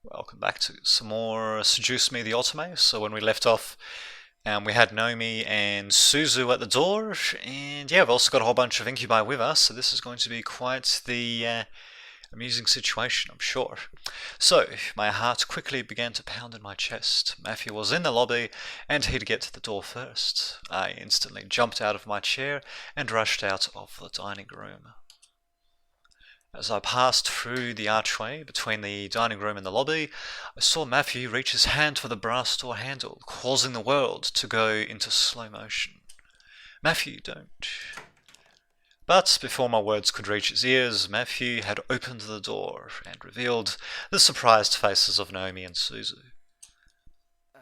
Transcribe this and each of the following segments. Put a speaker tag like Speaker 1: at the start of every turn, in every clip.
Speaker 1: Welcome back to some more Seduce Me The Otome. So when we left off, we had Nomi and Suzu at the door, and yeah, we've also got a whole bunch of incubi with us, so this is going to be quite the amusing situation, I'm sure. So, my heart quickly began to pound in my chest. Matthew was in the lobby, and he'd get to the door first. I instantly jumped out of my chair and rushed out of the dining room. As I passed through the archway between the dining room and the lobby, I saw Matthew reach his hand for the brass door handle, causing the world to go into slow motion. Matthew, don't. But before my words could reach his ears, Matthew had opened the door and revealed the surprised faces of Naomi and Suzu.
Speaker 2: Uh,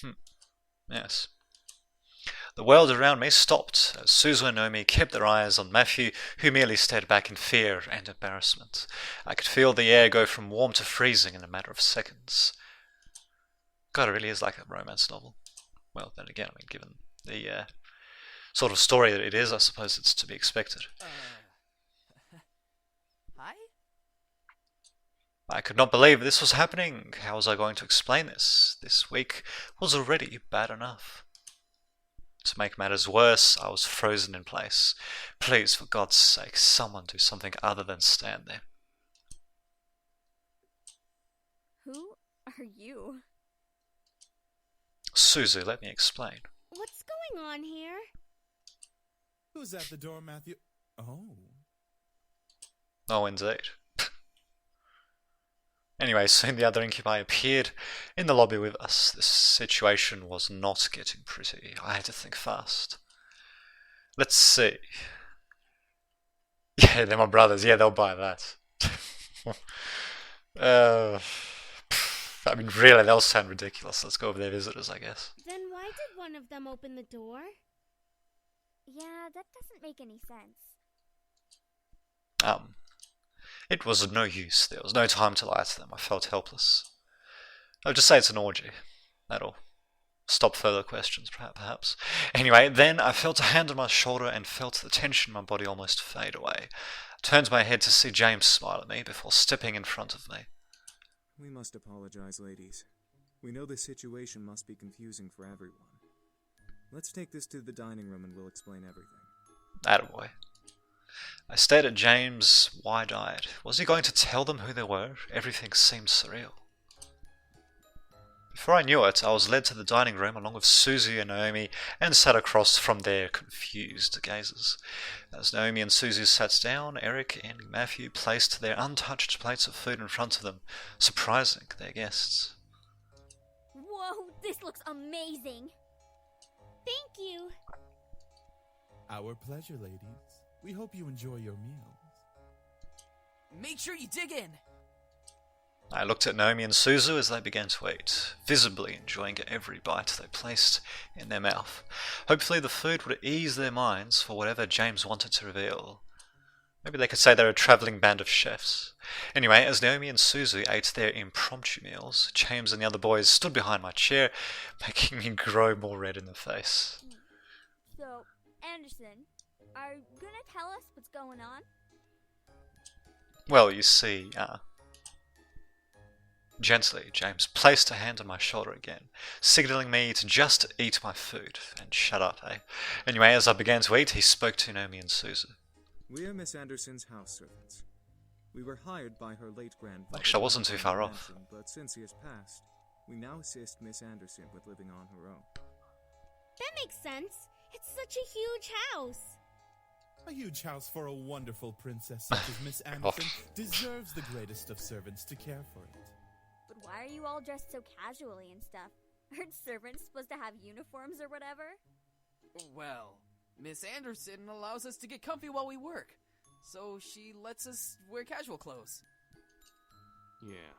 Speaker 2: um...
Speaker 1: Yes. The world around me stopped as Suzu and Naomi kept their eyes on Matthew, who merely stared back in fear and embarrassment. I could feel the air go from warm to freezing in a matter of seconds. God, it really is like a romance novel. Well, then again, I mean, given the sort of story that it is, I suppose it's to be expected.
Speaker 2: Hi?
Speaker 1: I could not believe this was happening. How was I going to explain this? This week was already bad enough. To make matters worse, I was frozen in place. Please, for God's sake, someone do something other than stand there.
Speaker 3: Who are you?
Speaker 1: Suzu, let me explain.
Speaker 3: What's going on here?
Speaker 4: Who's at the door, Matthew? Oh.
Speaker 1: Oh, indeed. Anyway, soon the other incubi appeared in the lobby with us. The situation was not getting pretty. I had to think fast. Let's see. Yeah, they're my brothers. Yeah, they'll buy that. I mean, really, they'll sound ridiculous. Let's go over their visitors, I guess.
Speaker 3: Then why did one of them open the door?
Speaker 5: Yeah, that doesn't make any sense.
Speaker 1: It was of no use. There was no time to lie to them. I felt helpless. I'll just say it's an orgy. That'll stop further questions, perhaps. Anyway, then I felt a hand on my shoulder and felt the tension in my body almost fade away. I turned my head to see James smile at me before stepping in front of me.
Speaker 6: We must apologize, ladies. We know this situation must be confusing for everyone. Let's take this to the dining room and we'll explain everything.
Speaker 1: Attaboy. I stared at James, wide-eyed. Was he going to tell them who they were? Everything seemed surreal. Before I knew it, I was led to the dining room along with Suzy and Naomi and sat across from their confused gazes. As Naomi and Suzy sat down, Eric and Matthew placed their untouched plates of food in front of them, surprising their guests.
Speaker 5: Whoa, this looks amazing!
Speaker 3: Thank you.
Speaker 4: Our pleasure, ladies. We hope you enjoy your meals.
Speaker 2: Make sure you dig in!
Speaker 1: I looked at Naomi and Suzu as they began to eat, visibly enjoying every bite they placed in their mouth. Hopefully the food would ease their minds for whatever James wanted to reveal. Maybe they could say they're a travelling band of chefs. Anyway, as Naomi and Suzu ate their impromptu meals, James and the other boys stood behind my chair, making me grow more red in the face.
Speaker 5: So, Anderson, are you gonna tell us what's going on?
Speaker 1: Well, you see, Gently, James placed a hand on my shoulder again, signalling me to just eat my food and shut up, eh? Anyway, as I began to eat, he spoke to Naomi and Suzu.
Speaker 6: We are Miss Anderson's house servants. We were hired by her late grandfather.
Speaker 1: Actually, I wasn't too far off.
Speaker 6: But since he has passed, we now assist Miss Anderson with living on her own.
Speaker 3: That makes sense. It's such a huge house.
Speaker 4: A huge house for a wonderful princess such as Miss Anderson deserves the greatest of servants to care for it.
Speaker 5: But why are you all dressed so casually and stuff? Aren't servants supposed to have uniforms or whatever?
Speaker 2: Well, Miss Anderson allows us to get comfy while we work, so she lets us wear casual clothes.
Speaker 7: Yeah,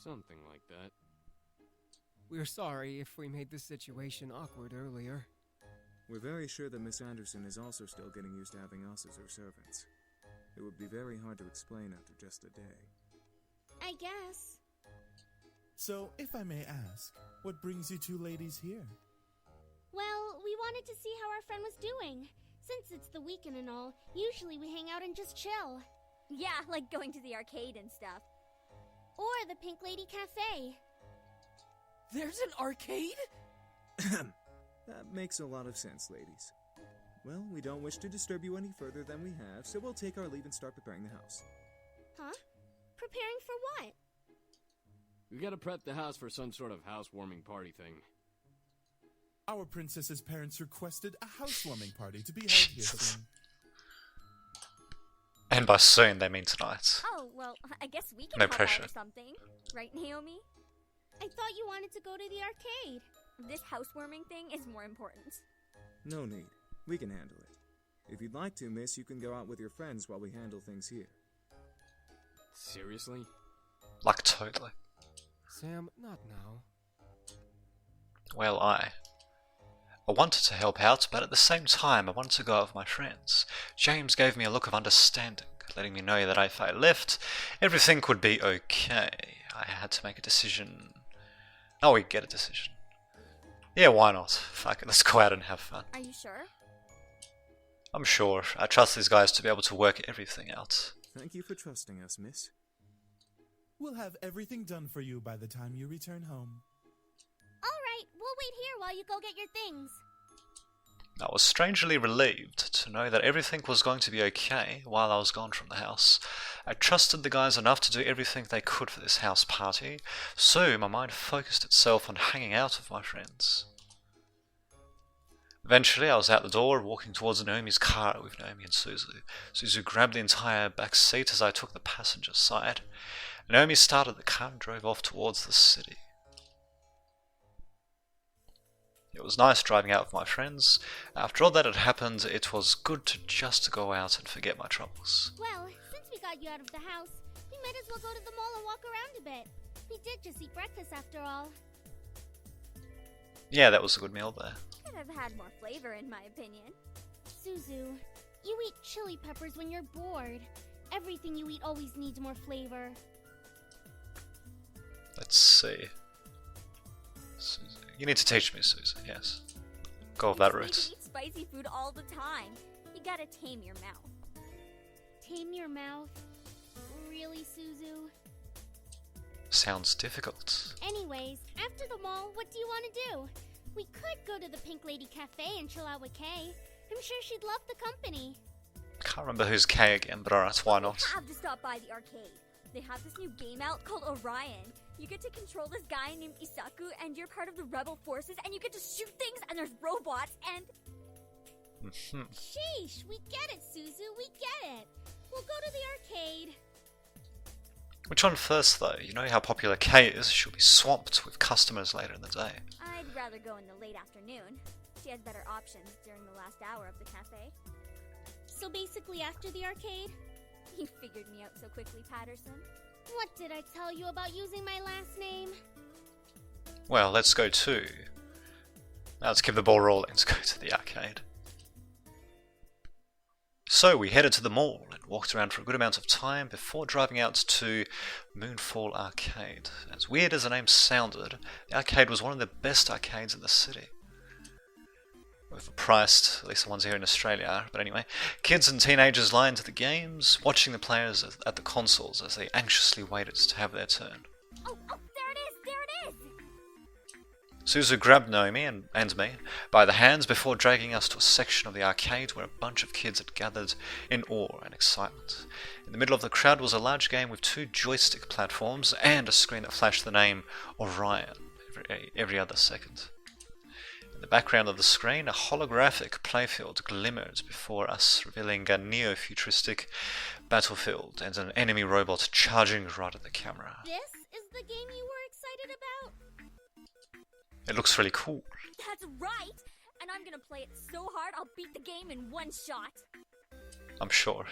Speaker 7: something like that.
Speaker 8: We're sorry if we made this situation awkward earlier.
Speaker 6: We're very sure that Miss Anderson is also still getting used to having us as her servants. It would be very hard to explain after just a day.
Speaker 3: I guess.
Speaker 4: So, if I may ask, what brings you two ladies here?
Speaker 3: Well, we wanted to see how our friend was doing. Since it's the weekend and all, usually we hang out and just chill.
Speaker 5: Yeah, like going to the arcade and stuff.
Speaker 3: Or the Pink Lady Cafe.
Speaker 2: There's an arcade?
Speaker 6: That makes a lot of sense, ladies. Well, we don't wish to disturb you any further than we have, so we'll take our leave and start preparing the house.
Speaker 3: Huh? Preparing for what?
Speaker 7: We gotta prep the house for some sort of housewarming party thing.
Speaker 4: Our princess's parents requested a housewarming party to be held here soon.
Speaker 1: And by soon, they mean tonight.
Speaker 5: Oh, well, I guess we can
Speaker 1: No
Speaker 5: help
Speaker 1: pressure.
Speaker 5: out or something. Right, Naomi?
Speaker 3: I thought you wanted to go to the arcade.
Speaker 5: This housewarming thing is more important.
Speaker 6: No need. We can handle it. If you'd like to, miss, you can go out with your friends while we handle things here.
Speaker 7: Seriously?
Speaker 1: Like, totally.
Speaker 8: Sam, not now.
Speaker 1: Well, I wanted to help out, but at the same time, I wanted to go out with my friends. James gave me a look of understanding, letting me know that if I left, everything would be okay. I had to make a decision. Oh, we get a decision. Yeah, why not? Fuck it, let's go out and have fun.
Speaker 5: Are you sure?
Speaker 1: I'm sure. I trust these guys to be able to work everything out.
Speaker 6: Thank you for trusting us, miss.
Speaker 4: We'll have everything done for you by the time you return home.
Speaker 3: Alright, we'll wait here while you go get your things.
Speaker 1: I was strangely relieved to know that everything was going to be okay while I was gone from the house. I trusted the guys enough to do everything they could for this house party, so my mind focused itself on hanging out with my friends. Eventually, I was out the door, walking towards Naomi's car with Naomi and Suzu. Suzu grabbed the entire back seat as I took the passenger side. Naomi started the car and drove off towards the city. It was nice driving out with my friends. After all that had happened, it was good to just go out and forget my troubles.
Speaker 3: Well, since we got you out of the house, we might as well go to the mall and walk around a bit. We did just eat breakfast after all.
Speaker 1: Yeah, that was a good meal there.
Speaker 5: Could have had more flavor, in my opinion.
Speaker 3: Suzu, you eat chili peppers when you're bored. Everything you eat always needs more flavor.
Speaker 1: Let's see. Suzu. You need to teach me, Suzu, yes. Go with that
Speaker 5: You
Speaker 1: route.
Speaker 5: eat spicy food all the time. You gotta tame your mouth.
Speaker 3: Tame your mouth? Really, Suzu?
Speaker 1: Sounds difficult.
Speaker 3: Anyways, after the mall, what do you want to do? We could go to the Pink Lady Cafe and chill out with Kay. I'm sure she'd love the company.
Speaker 1: Can't remember who's K again, but alright, why not?
Speaker 5: We have to stop by the arcade. They have this new game out called Orion. You get to control this guy named Isaku, and you're part of the rebel forces, and you get to shoot things, and there's robots, and...
Speaker 3: Sheesh, we get it, Suzu, we get it. We'll go to the arcade.
Speaker 1: Which one first, though? You know how popular K is. She'll be swamped with customers later in the day.
Speaker 5: I'd rather go in the late afternoon. She has better options during the last hour of the cafe.
Speaker 3: So basically after the arcade?
Speaker 5: You figured me out so quickly, Patterson.
Speaker 3: What did I tell you about using my last name?
Speaker 1: Well, let's go to... Now let's keep the ball rolling. Let's go to the arcade. So we headed to the mall and walked around for a good amount of time before driving out to Moonfall Arcade. As weird as the name sounded, the arcade was one of the best arcades in the city. Overpriced, at least the ones here in Australia are, but anyway. Kids and teenagers lined to the games, watching the players at the consoles as they anxiously waited to have their turn.
Speaker 5: Oh, there it is! There it is!
Speaker 1: Suzu grabbed Naomi and me by the hands before dragging us to a section of the arcade where a bunch of kids had gathered in awe and excitement. In the middle of the crowd was a large game with 2 joystick platforms and a screen that flashed the name Orion every other second. In the background of the screen, a holographic playfield glimmered before us, revealing a neo-futuristic battlefield and an enemy robot charging right at the camera.
Speaker 3: This is the game you were excited about?
Speaker 1: It looks really cool.
Speaker 5: That's right! And I'm gonna play it so hard I'll beat the game in one shot.
Speaker 1: I'm sure.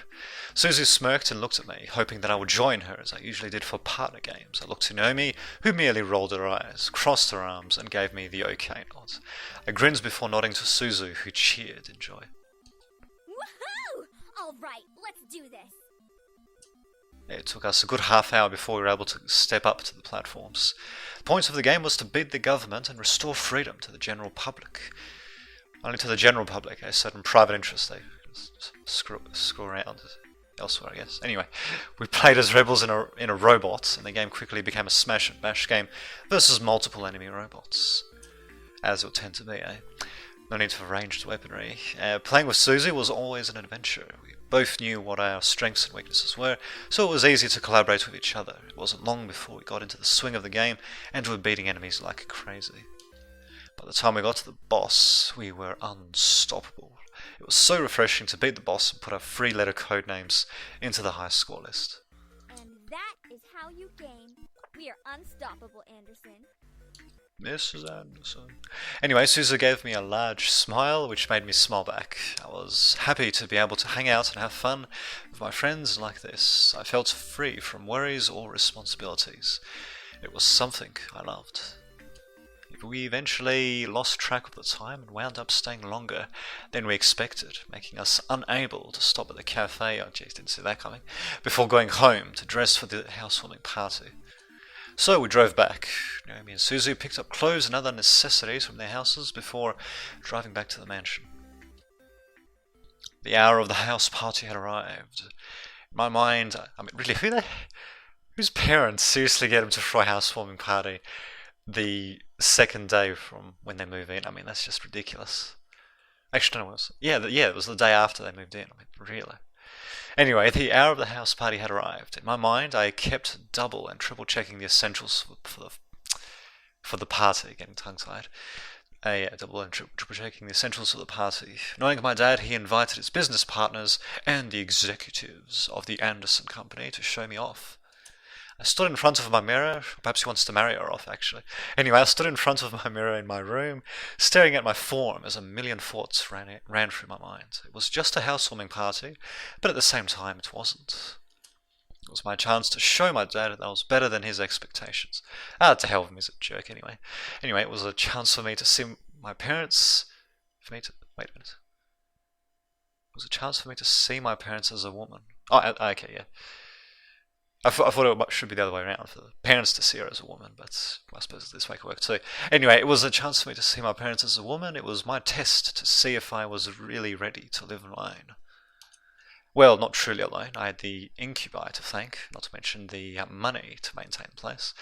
Speaker 1: Suzu smirked and looked at me, hoping that I would join her as I usually did for partner games. I looked to Naomi, who merely rolled her eyes, crossed her arms, and gave me the okay nod. I grinned before nodding to Suzu, who cheered in joy.
Speaker 5: Woohoo! Alright, let's do this.
Speaker 1: It took us a good half hour before we were able to step up to the platforms. The point of the game was to beat the government and restore freedom to the general public. Only to the general public, a certain private interest they screw around. elsewhere, I guess. Anyway, we played as rebels in a robot, and the game quickly became a smash and bash game versus multiple enemy robots, as it would tend to be, eh? No need for ranged weaponry. Playing with Susie was always an adventure. We both knew what our strengths and weaknesses were, so it was easy to collaborate with each other. It wasn't long before we got into the swing of the game and were beating enemies like crazy. By the time we got to the boss, we were unstoppable. It was so refreshing to beat the boss and put our 3-letter code names into the high score list.
Speaker 5: And that is how you game. We are unstoppable, Anderson.
Speaker 1: Mrs. Anderson. Anyway, Susan gave me a large smile, which made me smile back. I was happy to be able to hang out and have fun with my friends like this. I felt free from worries or responsibilities. It was something I loved. We eventually lost track of the time and wound up staying longer than we expected, making us unable to stop at the cafe, oh geez, didn't see that coming, before going home to dress for the housewarming party. So we drove back. Naomi and Susie picked up clothes and other necessities from their houses before driving back to the mansion. The hour of the house party had arrived. In my mind, I mean, really, whose parents seriously get them to throw a housewarming party the second day from when they move in? I mean, that's just ridiculous. Actually, no, it was it was the day after they moved in. I mean, really. Anyway, the hour of the house party had arrived. In my mind, I kept double and triple checking the essentials for the party. Getting tongue-tied. Double and triple checking the essentials for the party. Knowing my dad, he invited his business partners and the executives of the Anderson Company to show me off. I stood in front of my mirror. Perhaps he wants to marry her off, actually. Anyway, I stood in front of my mirror in my room, staring at my form as a million thoughts ran through my mind. It was just a housewarming party, but at the same time it wasn't. It was my chance to show my dad that I was better than his expectations. To hell with him, he's a jerk anyway. Anyway, it was a chance for me to see my parents... wait a minute. It was a chance for me to see my parents as a woman. Oh, okay, yeah. I thought it should be the other way around, for the parents to see her as a woman, but I suppose this way could work too. Anyway, it was a chance for me to see my parents as a woman. It was my test to see if I was really ready to live alone. Well, not truly alone. I had the incubi to thank, not to mention the money to maintain the place.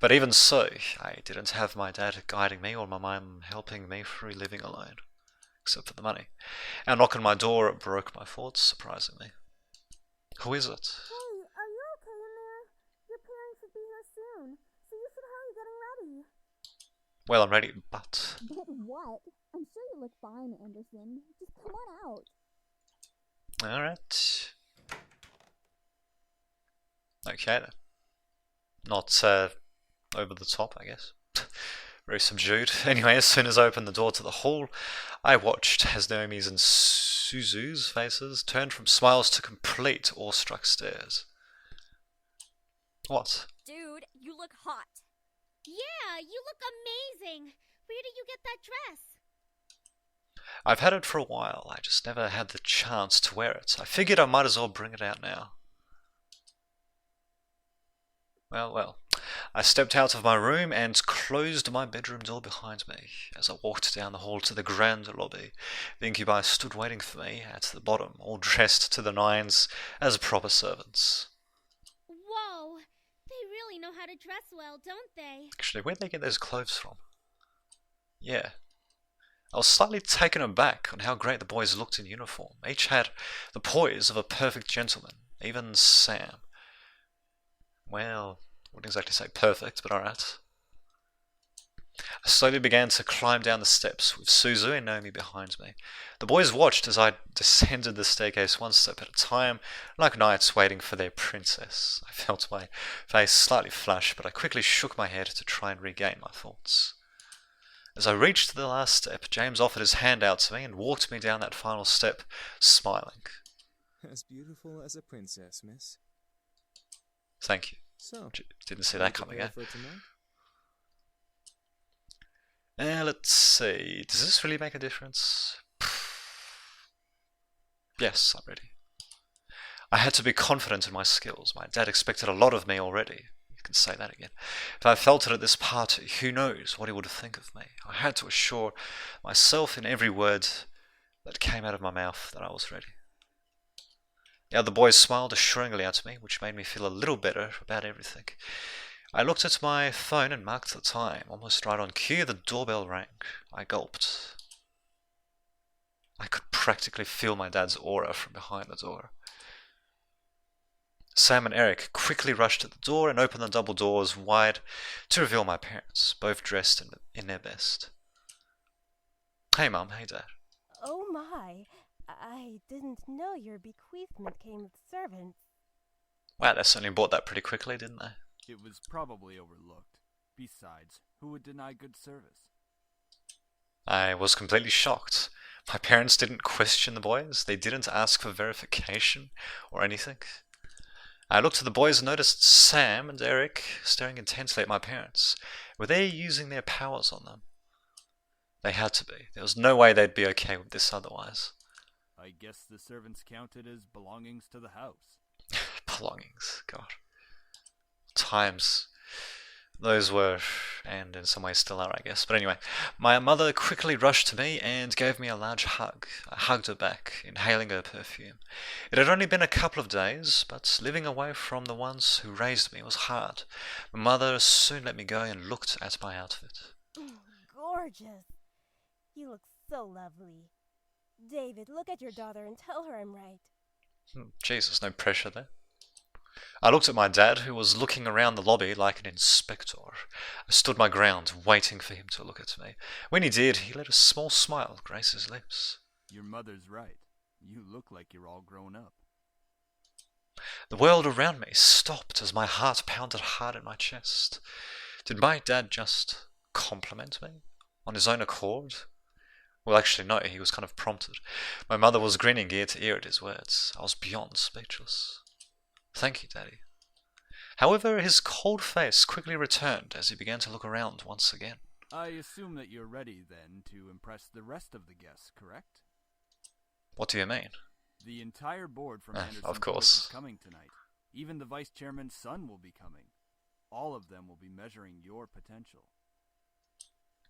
Speaker 1: But even so, I didn't have my dad guiding me or my mum helping me through living alone, except for the money. Our knock on my door broke my thoughts, surprisingly. Who is it? Well, I'm ready, but...
Speaker 5: But what? I'm sure you look fine, Anderson. Just come on out.
Speaker 1: Alright. Okay then. Not over the top, I guess. Very subdued. Anyway, as soon as I opened the door to the hall, I watched as Naomi's and Suzu's faces turned from smiles to complete awestruck stares. What?
Speaker 5: Dude, you look hot.
Speaker 3: Yeah, you look amazing. Where did you get that dress?
Speaker 1: I've had it for a while. I just never had the chance to wear it. I figured I might as well bring it out now. Well. I stepped out of my room and closed my bedroom door behind me. As I walked down the hall to the grand lobby, the incubi stood waiting for me at the bottom, all dressed to the nines as proper servants.
Speaker 3: Whoa, they really know how to dress well, don't they?
Speaker 1: Actually, where'd they get those clothes from? Yeah. I was slightly taken aback on how great the boys looked in uniform. Each had the poise of a perfect gentleman, even Sam. Well, I wouldn't exactly say perfect, but alright. I slowly began to climb down the steps, with Suzu and Naomi behind me. The boys watched as I descended the staircase one step at a time, like knights waiting for their princess. I felt my face slightly flush, but I quickly shook my head to try and regain my thoughts. As I reached the last step, James offered his hand out to me and walked me down that final step, smiling.
Speaker 6: As beautiful as a princess, miss.
Speaker 1: Thank you.
Speaker 6: So,
Speaker 1: didn't see that coming, eh?
Speaker 6: for tonight?
Speaker 1: Let's see. Does this really make a difference? Yes, I'm ready. I had to be confident in my skills. My dad expected a lot of me already. You can say that again. If I felt it at this party, who knows what he would think of me. I had to assure myself in every word that came out of my mouth that I was ready. The other boys smiled assuringly at me, which made me feel a little better about everything. I looked at my phone and marked the time. Almost right on cue, the doorbell rang. I gulped. I could practically feel my dad's aura from behind the door. Sam and Eric quickly rushed at the door and opened the double doors wide to reveal my parents, both dressed in their best. Hey Mum, hey Dad.
Speaker 9: Oh my, I didn't know your bequeathment came with servants.
Speaker 1: Wow, they certainly bought that pretty quickly, didn't they?
Speaker 10: It was probably overlooked. Besides, who would deny good service?
Speaker 1: I was completely shocked. My parents didn't question the boys. They didn't ask for verification or anything. I looked at the boys and noticed Sam and Eric staring intensely at my parents. Were they using their powers on them? They had to be. There was no way they'd be okay with this otherwise.
Speaker 10: I guess the servants counted as belongings to the house.
Speaker 1: Belongings, God. Times those were, and in some ways still are, I guess. But anyway, my mother quickly rushed to me and gave me a large hug. I hugged her back, inhaling her perfume. It had only been a couple of days, but living away from the ones who raised me was hard. My mother soon let me go and looked at my outfit.
Speaker 9: Gorgeous. You look so lovely. David, look at your daughter and tell her I'm right.
Speaker 1: Jesus, no pressure there. I looked at my dad, who was looking around the lobby like an inspector. I stood my ground, waiting for him to look at me. When he did, he let a small smile grace his lips.
Speaker 10: Your mother's right. You look like you're all grown up.
Speaker 1: The world around me stopped as my heart pounded hard in my chest. Did my dad just compliment me? On his own accord? Well, actually, no, he was kind of prompted. My mother was grinning ear to ear at his words. I was beyond speechless. Thank you, Daddy. However, his cold face quickly returned as he began to look around once again.
Speaker 10: I assume that you're ready, then, to impress the rest of the guests, correct?
Speaker 1: What do you mean?
Speaker 10: The entire board from Anderson
Speaker 1: of course.
Speaker 10: is coming tonight. Even the vice chairman's son will be coming. All of them will be measuring your potential.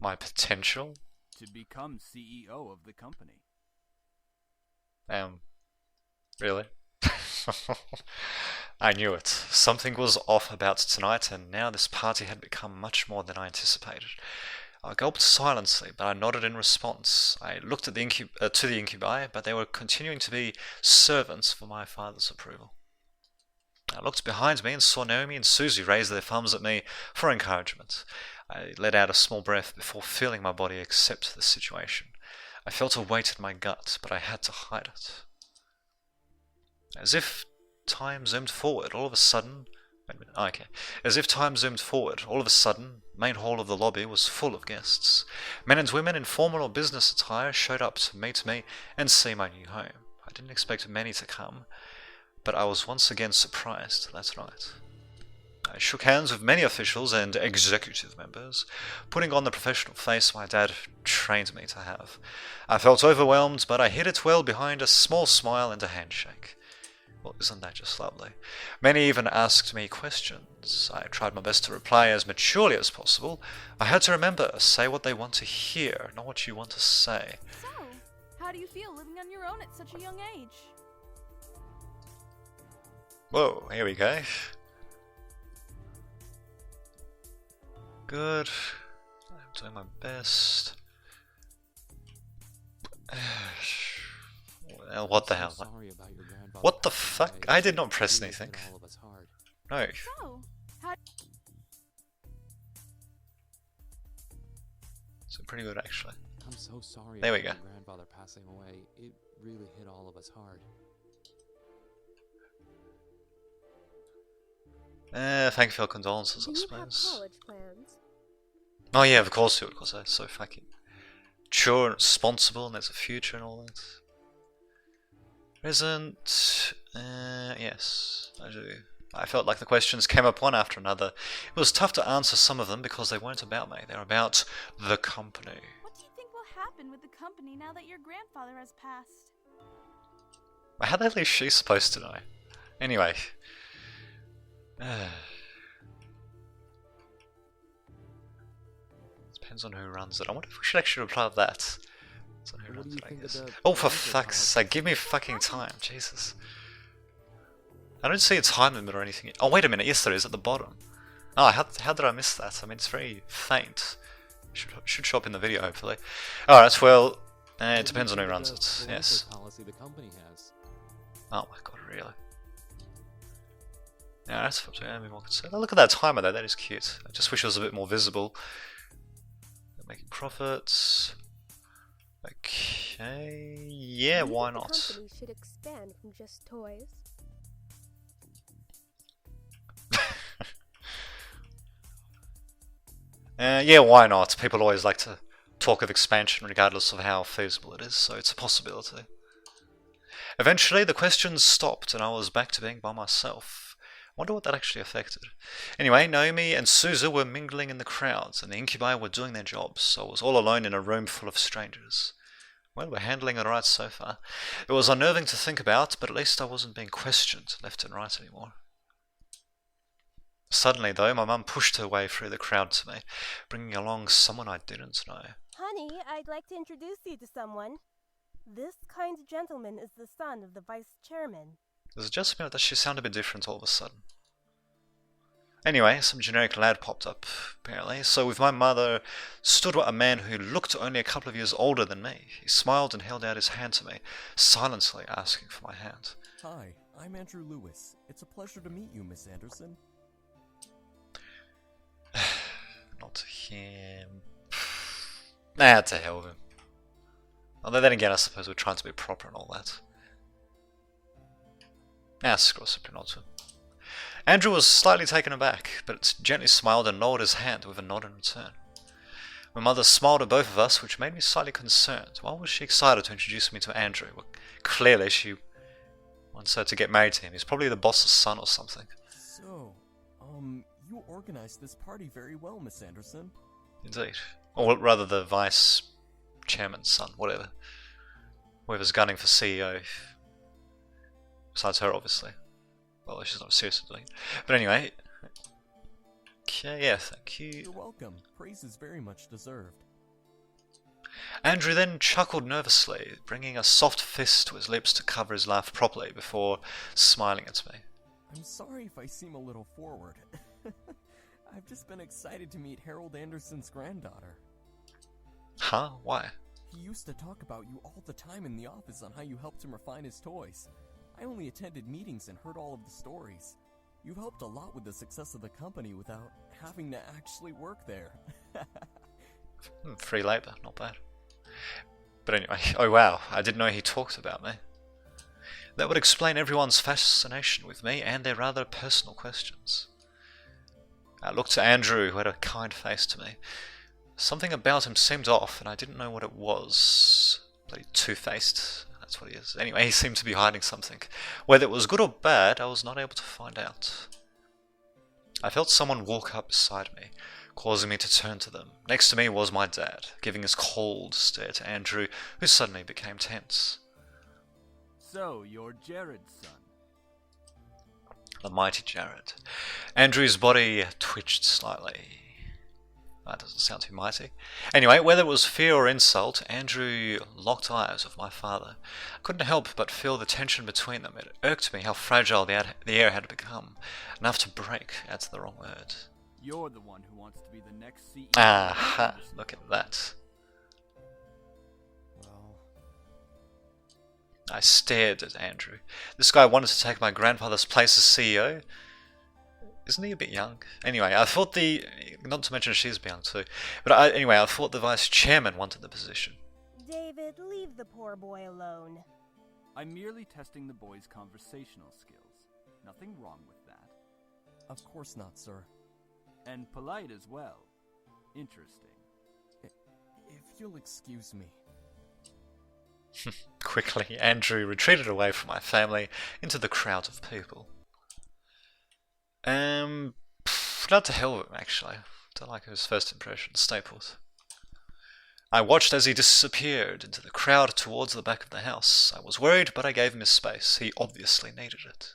Speaker 1: My potential?
Speaker 10: To become CEO of the company.
Speaker 1: Really? I knew it. Something was off about tonight, and now this party had become much more than I anticipated. I gulped silently, but I nodded in response. I looked at to the incubi, but they were continuing to be servants for my father's approval. I looked behind me and saw Naomi and Susie raise their thumbs at me for encouragement. I let out a small breath before feeling my body accept the situation. I felt a weight in my gut, but I had to hide it. As if time zoomed forward, all of a sudden... As if time zoomed forward, all of a sudden, main hall of the lobby was full of guests. Men and women in formal or business attire showed up to meet me and see my new home. I didn't expect many to come, but I was once again surprised that night. I shook hands with many officials and executive members, putting on the professional face my dad trained me to have. I felt overwhelmed, but I hid it well behind a small smile and a handshake. Well, isn't that just lovely? Many even asked me questions. I tried my best to reply as maturely as possible. I had to remember, say what they want to hear, not what you want to say.
Speaker 11: So, how do you feel living on your own at such a young age?
Speaker 1: Whoa, here we go. Good. I'm doing my best. Well, what the hell? What the fuck? I did not press anything. No. So pretty good, actually.
Speaker 12: I'm so sorry
Speaker 1: there we
Speaker 12: about
Speaker 1: go.
Speaker 12: your grandfather passing away. It really hit all of us hard.
Speaker 1: Thank you for your condolences, I
Speaker 9: Do you have
Speaker 1: suppose.
Speaker 9: college plans?
Speaker 1: Oh yeah, of course you would, because they're so fucking mature and responsible, and there's a future and all that. Present, yes, I do. I felt like the questions came up one after another. It was tough to answer some of them because they weren't about me. They're about the company.
Speaker 11: What do you think will happen with the company now that your grandfather has passed?
Speaker 1: How the hell is she supposed to know? Anyway. Depends on who runs it. I wonder if we should actually reply to that. Depends on who runs it, I guess. Oh, for fuck's sake, give me fucking time, Jesus. I don't see a time limit or anything. Oh, wait a minute. Yes, there is at the bottom. Oh, how did I miss that? I mean, it's very faint. Should show up in the video, hopefully. Alright, well, it depends on who runs it. Yes.
Speaker 12: Policy the company has.
Speaker 1: Oh my god, really? Yeah, that's what I mean, more concerned. Oh, look at that timer though, that is cute. I just wish it was a bit more visible. Making profits. Okay, yeah, why not?
Speaker 13: The company should expand from just toys.
Speaker 1: Yeah, why not? People always like to talk of expansion regardless of how feasible it is, so it's a possibility. Eventually, the questions stopped and I was back to being by myself. Wonder what that actually affected. Anyway, Naomi and Suzu were mingling in the crowds and the incubi were doing their jobs, so I was all alone in a room full of strangers. Well, we're handling it right so far. It was unnerving to think about, but at least I wasn't being questioned left and right anymore. Suddenly, though, my mum pushed her way through the crowd to me, bringing along someone I didn't know.
Speaker 9: Honey, I'd like to introduce you to someone. This kind gentleman is the son of the vice chairman.
Speaker 1: Does it just mean that she sounded a bit different all of a sudden? Anyway, some generic lad popped up, apparently, so with my mother stood a man who looked only a couple of years older than me. He smiled and held out his hand to me, silently asking for my hand.
Speaker 14: Hi, I'm Andrew Lewis. It's a pleasure to meet you, Miss Anderson.
Speaker 1: Not him. Nah, to hell with him. Although then again, I suppose we're trying to be proper and all that. Nah, screw simply not to him. Andrew was slightly taken aback, but gently smiled and lowered his hand with a nod in return. My mother smiled at both of us, which made me slightly concerned. Why was she excited to introduce me to Andrew? Well, clearly she wants her to get married to him. He's probably the boss's son or something.
Speaker 14: So, you organized this party very well, Miss Anderson.
Speaker 1: Indeed. Or rather the vice chairman's son, whatever. Whoever's gunning for CEO. Besides her, obviously. Well, she's not seriously doing it. But anyway. Okay, yeah, thank you.
Speaker 14: You're welcome. Praise is very much deserved.
Speaker 1: Andrew then chuckled nervously, bringing a soft fist to his lips to cover his laugh properly before smiling at me.
Speaker 14: I'm sorry if I seem a little forward. I've just been excited to meet Harold Anderson's granddaughter.
Speaker 1: Huh? Why?
Speaker 14: He used to talk about you all the time in the office on how you helped him refine his toys. I only attended meetings and heard all of the stories. You've helped a lot with the success of the company without having to actually work there.
Speaker 1: Free labor, not bad. But anyway, oh wow, I didn't know he talked about me. That would explain everyone's fascination with me and their rather personal questions. I looked to Andrew, who had a kind face to me. Something about him seemed off, and I didn't know what it was. Bloody two-faced, that's what he is. Anyway, he seemed to be hiding something. Whether it was good or bad, I was not able to find out. I felt someone walk up beside me, causing me to turn to them. Next to me was my dad, giving his cold stare to Andrew, who suddenly became tense.
Speaker 10: So, you're Jared's son.
Speaker 1: The mighty Jared. Andrew's body twitched slightly. That doesn't sound too mighty. Anyway, whether it was fear or insult, Andrew locked eyes with my father. I couldn't help but feel the tension between them. It irked me how fragile the air had become. Enough to break, that's the wrong word.
Speaker 10: You're the one who wants to be the next CEO.
Speaker 1: Aha, look at that. I stared at Andrew. This guy wanted to take my grandfather's place as CEO? Isn't he a bit young? Anyway, I thought not to mention she's young too, but I thought the vice chairman wanted the position.
Speaker 9: David, leave the poor boy alone.
Speaker 10: I'm merely testing the boy's conversational skills. Nothing wrong with that.
Speaker 14: Of course not, sir.
Speaker 10: And polite as well. Interesting.
Speaker 14: If you'll excuse me.
Speaker 1: Quickly, Andrew retreated away from my family into the crowd of people. Not to hell with him, actually. Don't like his first impression. Stay put. I watched as he disappeared into the crowd towards the back of the house. I was worried, but I gave him his space. He obviously needed it.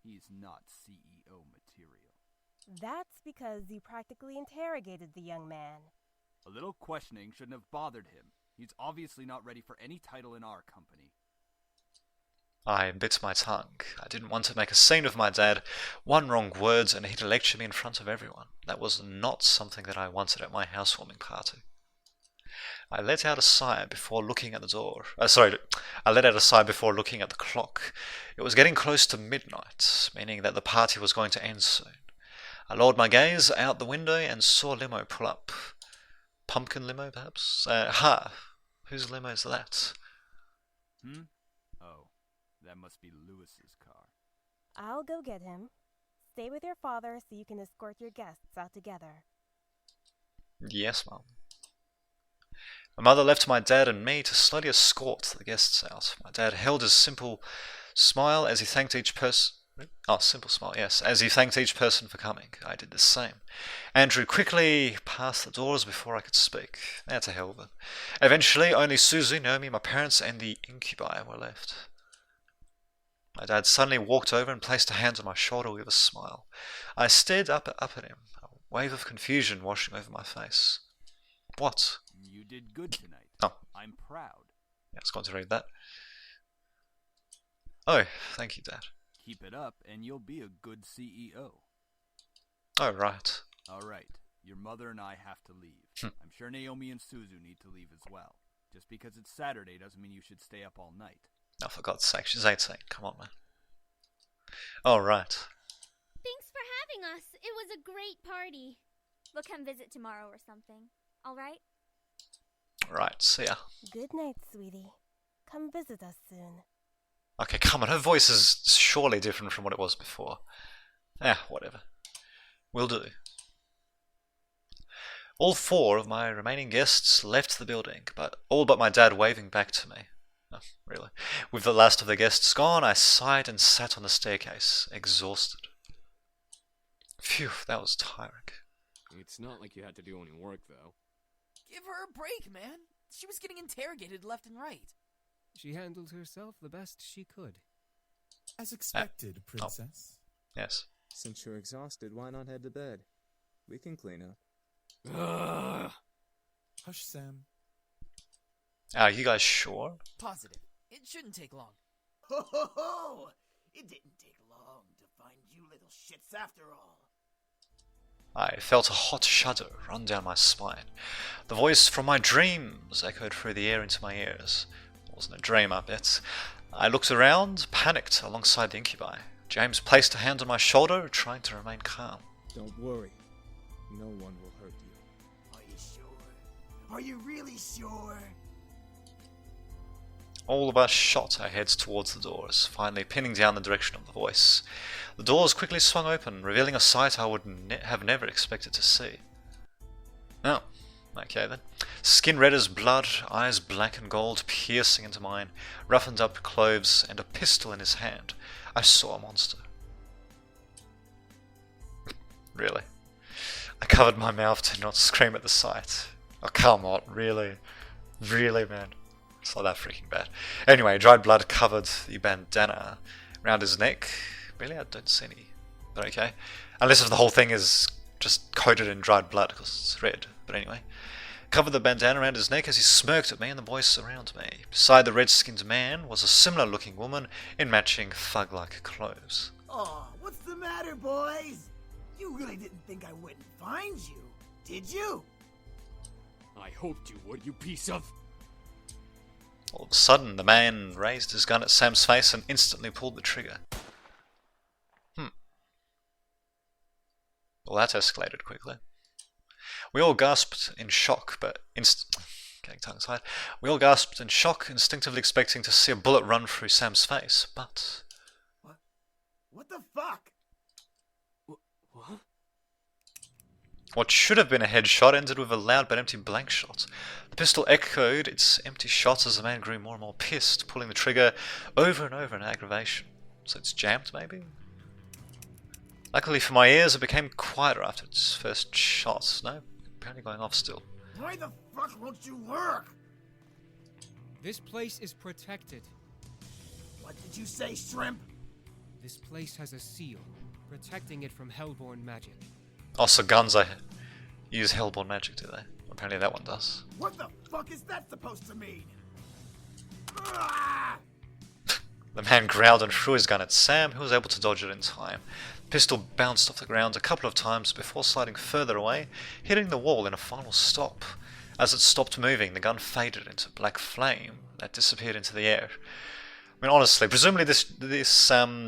Speaker 10: He's not CEO material.
Speaker 9: That's because you practically interrogated the young man.
Speaker 10: A little questioning shouldn't have bothered him. He's obviously not ready for any title in our company.
Speaker 1: I bit my tongue. I didn't want to make a scene with my dad. One wrong word and he'd lecture me in front of everyone. That was not something that I wanted at my housewarming party. I let out a sigh before looking at the door. I let out a sigh before looking at the clock. It was getting close to midnight, meaning that the party was going to end soon. I lowered my gaze out the window and saw a limo pull up. Pumpkin limo, perhaps? Whose limo is that?
Speaker 10: Oh, that must be Lewis's car.
Speaker 9: I'll go get him. Stay with your father so you can escort your guests out together.
Speaker 1: Yes, Mum. My mother left my dad and me to slowly escort the guests out. My dad held his simple smile as he thanked each person. Simple smile, yes. As he thanked each person for coming. I did the same. Andrew quickly passed the doors before I could speak. That's a hell of it. Eventually, only Suzu, Naomi, my parents, and the incubi were left. My dad suddenly walked over and placed a hand on my shoulder with a smile. I stared up at him, a wave of confusion washing over my face. What?
Speaker 10: You did good tonight.
Speaker 1: Oh.
Speaker 10: I'm proud.
Speaker 1: Yeah, I was going to read that. Oh, thank you, Dad.
Speaker 10: Keep it up, and you'll be a good CEO.
Speaker 1: Oh, right.
Speaker 10: All right. Your mother and I have to leave. I'm sure Naomi and Suzu need to leave as well. Just because it's Saturday doesn't mean you should stay up all night.
Speaker 1: Oh, for God's sake, she's 18. Come on, man. All right.
Speaker 3: Thanks for having us. It was a great party.
Speaker 5: We'll come visit tomorrow or something. All right?
Speaker 1: Right, see ya.
Speaker 9: Good night, sweetie. Come visit us soon.
Speaker 1: Okay, come on, her voice is surely different from what it was before. Whatever. Will do. All 4 of my remaining guests left the building, all but my dad waving back to me. Oh, really. With the last of the guests gone, I sighed and sat on the staircase, exhausted. Phew, that was tiring.
Speaker 7: It's not like you had to do any work, though.
Speaker 2: Give her a break, man. She was getting interrogated left and right.
Speaker 8: She handled herself the best she could.
Speaker 4: As expected, Princess.
Speaker 1: Yes.
Speaker 6: Since you're exhausted, why not head to bed? We can clean up.
Speaker 4: Hush, Sam.
Speaker 1: Are you guys sure?
Speaker 2: Positive. It shouldn't take long.
Speaker 15: Ho ho ho! It didn't take long to find you little shits after all.
Speaker 1: I felt a hot shudder run down my spine. The voice from my dreams echoed through the air into my ears. It wasn't a dream, I bet. I looked around, panicked alongside the incubi. James placed a hand on my shoulder, trying to remain calm.
Speaker 6: Don't worry. No one will hurt you.
Speaker 15: Are you sure? Are you really sure?
Speaker 1: All of us shot our heads towards the doors, finally pinning down the direction of the voice. The doors quickly swung open, revealing a sight I would have never expected to see. Oh, okay then. Skin red as blood, eyes black and gold piercing into mine, roughened up clothes, and a pistol in his hand. I saw a monster. Really? I covered my mouth to not scream at the sight. Oh, come on, really? Really, man? It's not that freaking bad. Anyway, dried blood covered the bandana around his neck. Really? I don't see any. But okay. Unless if the whole thing is just coated in dried blood because it's red. But anyway. Covered the bandana around his neck as he smirked at me and the voice around me. Beside the red-skinned man was a similar-looking woman in matching thug-like clothes.
Speaker 15: Aw, what's the matter, boys? You really didn't think I wouldn't find you, did you?
Speaker 7: I hoped you would, you piece of...
Speaker 1: All of a sudden, the man raised his gun at Sam's face and instantly pulled the trigger. Well, that escalated quickly. We all gasped in shock, but getting tongue-tied. We all gasped in shock, instinctively expecting to see a bullet run through Sam's face, but...
Speaker 15: What the fuck?
Speaker 7: What?
Speaker 1: What should have been a headshot ended with a loud but empty blank shot. The pistol echoed its empty shots as the man grew more and more pissed, pulling the trigger over and over in aggravation. So it's jammed, maybe? Luckily for my ears, it became quieter after its first shot. No, apparently going off still.
Speaker 15: Why the fuck won't you work?
Speaker 8: This place is protected.
Speaker 15: What did you say, Shrimp?
Speaker 8: This place has a seal, protecting it from hellborn magic.
Speaker 1: Also, guns use hellborn magic, do they? Apparently that one does.
Speaker 15: What the fuck is that supposed to mean? Ah!
Speaker 1: The man growled and threw his gun at Sam, who was able to dodge it in time. The pistol bounced off the ground a couple of times before sliding further away, hitting the wall in a final stop. As it stopped moving, the gun faded into black flame that disappeared into the air. I mean, honestly, presumably this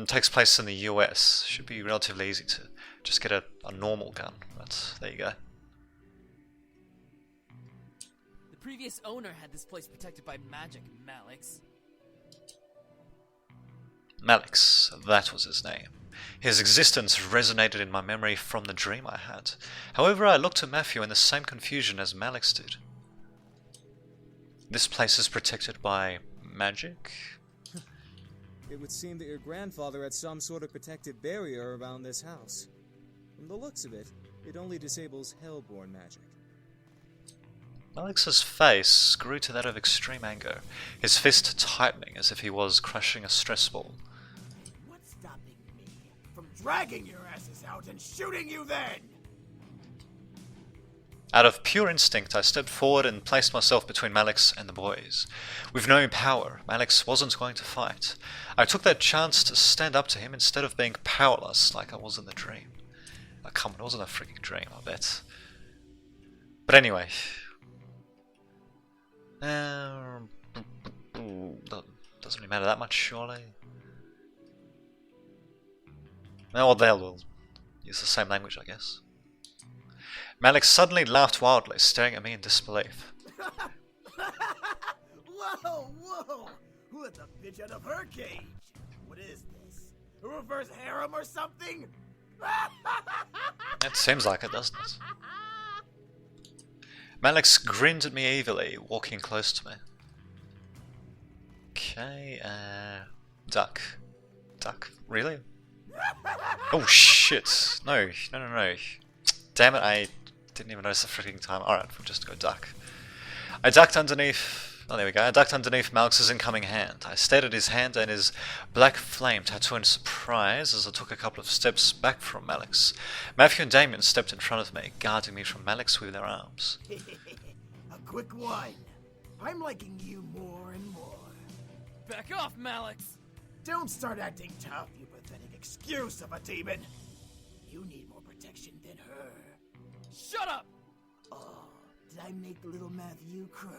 Speaker 1: takes place in the US. Should be relatively easy to just get a normal gun, but there you go.
Speaker 2: The previous owner had this place protected by magic, Malix.
Speaker 1: Malix, that was his name. His existence resonated in my memory from the dream I had. However, I looked at Matthew in the same confusion as Malix did. This place is protected by magic?
Speaker 6: It would seem that your grandfather had some sort of protective barrier around this house. From the looks of it, it only disables hellborn magic.
Speaker 1: Malix's face grew to that of extreme anger, his fist tightening as if he was crushing a stress ball.
Speaker 15: What's stopping me from dragging your asses out and shooting you then?
Speaker 1: Out of pure instinct, I stepped forward and placed myself between Malix and the boys. With no power, Malix wasn't going to fight. I took that chance to stand up to him instead of being powerless like I was in the dream. Oh, come on, it wasn't a freaking dream, I bet. But anyway. Doesn't really matter that much, surely. Well, they'll use the same language, I guess. Malix suddenly laughed wildly, staring at me in disbelief.
Speaker 15: Whoa, whoa! Who let the bitch out of her cage? What is this? A reverse harem or something?
Speaker 1: It seems like it, doesn't it? Malix grinned at me evilly, walking close to me. Okay, duck. Duck? Really? Oh shit! No. Damn it, I didn't even notice the freaking time. Alright, we'll just go duck. I ducked underneath... Oh, there we go. I ducked underneath Malix's incoming hand. I stared at his hand and his black flame tattoo in surprise as I took a couple of steps back from Malix. Matthew and Damien stepped in front of me, guarding me from Malix with their arms.
Speaker 15: A quick one. I'm liking you more and more.
Speaker 2: Back off, Malix!
Speaker 15: Don't start acting tough, you pathetic excuse of a demon. You need more protection than her.
Speaker 2: Shut up!
Speaker 15: Oh, did I make little Matthew cry?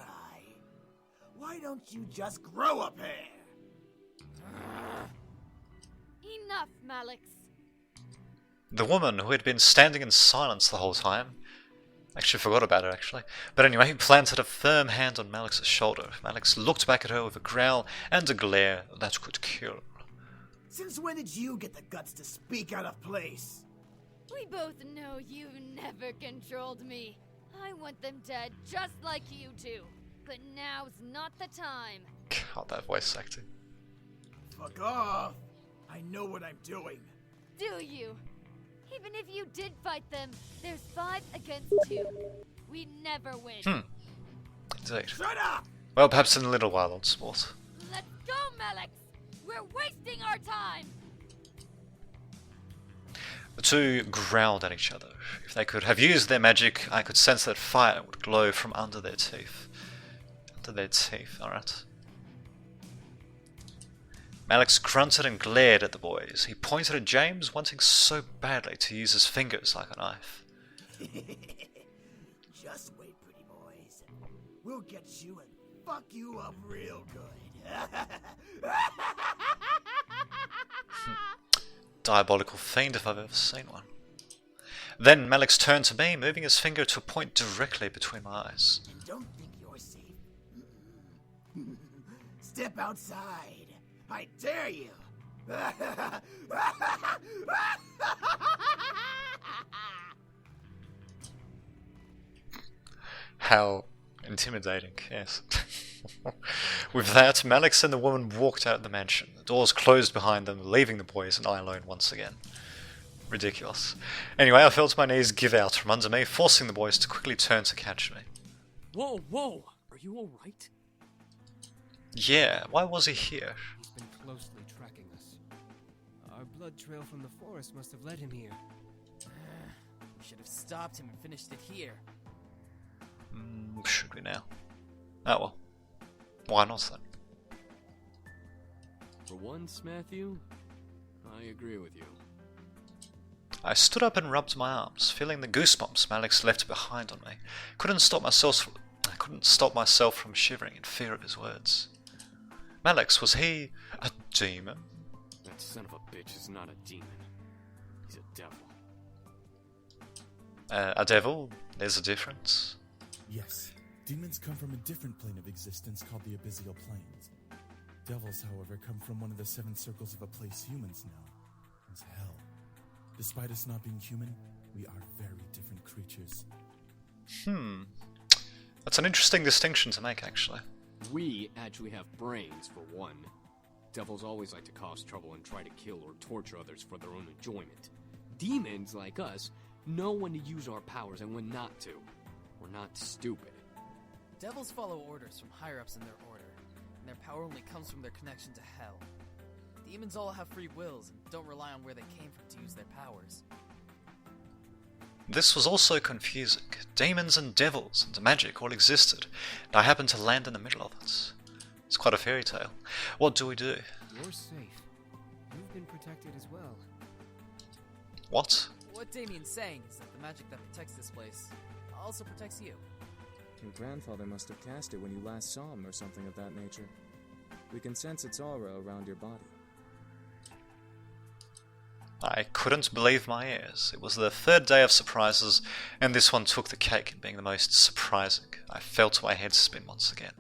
Speaker 15: Why don't you just grow a pair?
Speaker 5: Enough, Malix.
Speaker 1: The woman, who had been standing in silence the whole time, actually forgot about it, actually. But anyway, planted a firm hand on Malix's shoulder. Malix looked back at her with a growl and a glare that could kill.
Speaker 15: Since when did you get the guts to speak out of place?
Speaker 5: We both know you've never controlled me. I want them dead just like you do. But now's not the time.
Speaker 1: God, that voice acting.
Speaker 15: Fuck off! I know what I'm doing.
Speaker 5: Do you? Even if you did fight them, there's 5 against 2. We never win.
Speaker 1: Indeed.
Speaker 15: Shut up!
Speaker 1: Well, perhaps in a little while, old sport.
Speaker 5: Let's go, Malix! We're wasting our time!
Speaker 1: The two growled at each other. If they could have used their magic, I could sense that fire would glow from under their teeth. Under their teeth, alright. Malix grunted and glared at the boys. He pointed at James, wanting so badly to use his fingers like a knife.
Speaker 15: Just wait, pretty boys. We'll get you and fuck you up real good.
Speaker 1: Diabolical fiend if I've ever seen one. Then Malix turned to me, moving his finger to a point directly between my eyes.
Speaker 15: And don't think you're safe. Step outside. I dare you.
Speaker 1: How intimidating, yes. With that, Malix and the woman walked out of the mansion. The doors closed behind them, leaving the boys and I alone once again. Ridiculous. Anyway, I felt my knees give out from under me, forcing the boys to quickly turn to catch me.
Speaker 7: Whoa! Are you alright?
Speaker 1: Yeah, why was he here?
Speaker 8: He's been closely tracking us. Our blood trail from the forest must have led him here.
Speaker 2: We should have stopped him and finished it here.
Speaker 1: Should we now? Oh well. Why not then?
Speaker 7: For once, Matthew, I agree with you.
Speaker 1: I stood up and rubbed my arms, feeling the goosebumps Malix left behind on me. I couldn't stop myself from shivering in fear of his words. Malix, was he a demon?
Speaker 7: That son of a bitch is not a demon. He's a devil.
Speaker 1: A devil? There's a difference.
Speaker 4: Yes, demons come from a different plane of existence called the abyssal planes. Devils, however, come from one of the 7 circles of a place humans know as hell. Despite us not being human, we are very different creatures.
Speaker 1: That's an interesting distinction to make, actually.
Speaker 7: We actually have brains, for one. Devils always like to cause trouble and try to kill or torture others for their own enjoyment. Demons, like us, know when to use our powers and when not to. We're not stupid.
Speaker 2: Devils follow orders from higher-ups in their order, and their power only comes from their connection to hell. Demons all have free wills and don't rely on where they came from to use their powers.
Speaker 1: This was also confusing. Demons and devils and magic all existed, and I happened to land in the middle of it. It's quite a fairy tale. What do we do?
Speaker 8: You're safe. You've been protected as well.
Speaker 1: What?
Speaker 2: What Damien's saying is that the magic that protects this place also protects you.
Speaker 6: Your grandfather must have cast it when you last saw him or something of that nature. We can sense its aura around your body.
Speaker 1: I couldn't believe my ears. It was the 3rd day of surprises, and this one took the cake in being the most surprising. I felt my head spin once again.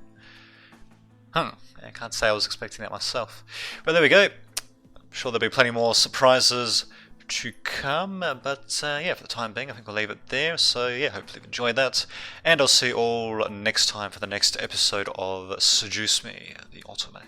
Speaker 1: I can't say I was expecting that myself. But there we go. I'm sure there'll be plenty more surprises to come, but yeah, for the time being, I think we'll leave it there. So yeah, hopefully you've enjoyed that, and I'll see you all next time for the next episode of Seduce Me The Otome.